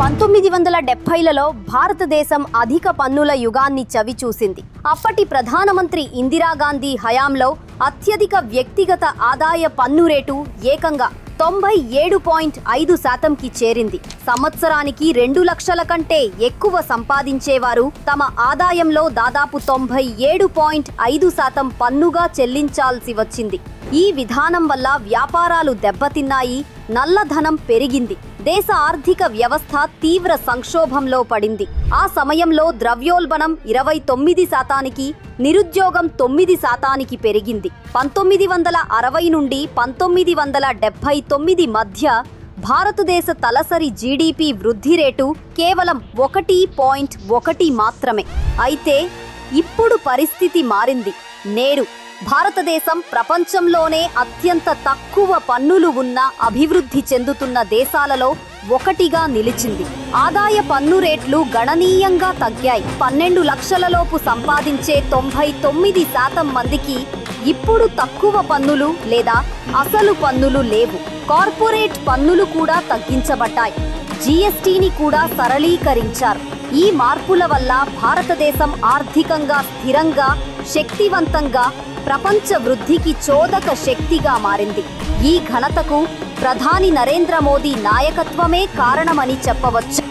1970లలో భారతదేశం అధిక పన్నుల యుగాన్ని చవిచూసింది. అప్పటి ప్రధానమంత్రి ఇందిరాగాంధీ హయాంలో అత్యధిక వ్యక్తిగత ఆదాయ పన్ను రేటు ఏకంగా 97.5%కి చేరింది. సంవత్సరానికి 2 లక్షల కంటే ఎక్కువ సంపాదించేవారు తమ ఆదాయంలో దాదాపు 97.5% పన్నుగా చెల్లించాల్సి వచ్చింది. ఈ విధానం వల్ల వ్యాపారాలు దెబ్బతిన్నాయి, నల్లధనం పెరిగింది, దేశ ఆర్థిక వ్యవస్థ తీవ్ర సంక్షోభంలో పడింది. ఆ సమయంలో ద్రవ్యోల్బణం 29%కి, నిరుద్యోగం 9%కి పెరిగింది. 1960 నుండి 1979 మధ్య భారతదేశ తలసరి జీడీపీ వృద్ధి రేటు కేవలం 1.1 మాత్రమే. అయితే ఇప్పుడు పరిస్థితి మారింది. నేడు భారతదేశం ప్రపంచంలోనే అత్యంత తక్కువ పన్నులు ఉన్న అభివృద్ధి చెందుతున్న దేశాలలో ఒకటిగా నిలిచింది. ఆదాయ పన్ను రేట్లు గణనీయంగా తగ్గాయి. 12 లక్షలలోపు సంపాదించే 99% మందికి ఇప్పుడు తక్కువ పన్నులు లేదా అసలు పన్నులు లేవు. కార్పొరేట్ పన్నులు కూడా తగ్గించబడ్డాయి. జీఎస్టీని కూడా సరళీకరించారు. ఈ మార్పుల వల్ల భారతదేశం ఆర్థికంగా స్థిరంగా, శక్తివంతంగా, ప్రపంచ వృద్ధికి చోదక శక్తిగా మారింది. ఈ ఘనతకు ప్రధాని నరేంద్ర మోదీ నాయకత్వమే కారణమని చెప్పవచ్చు.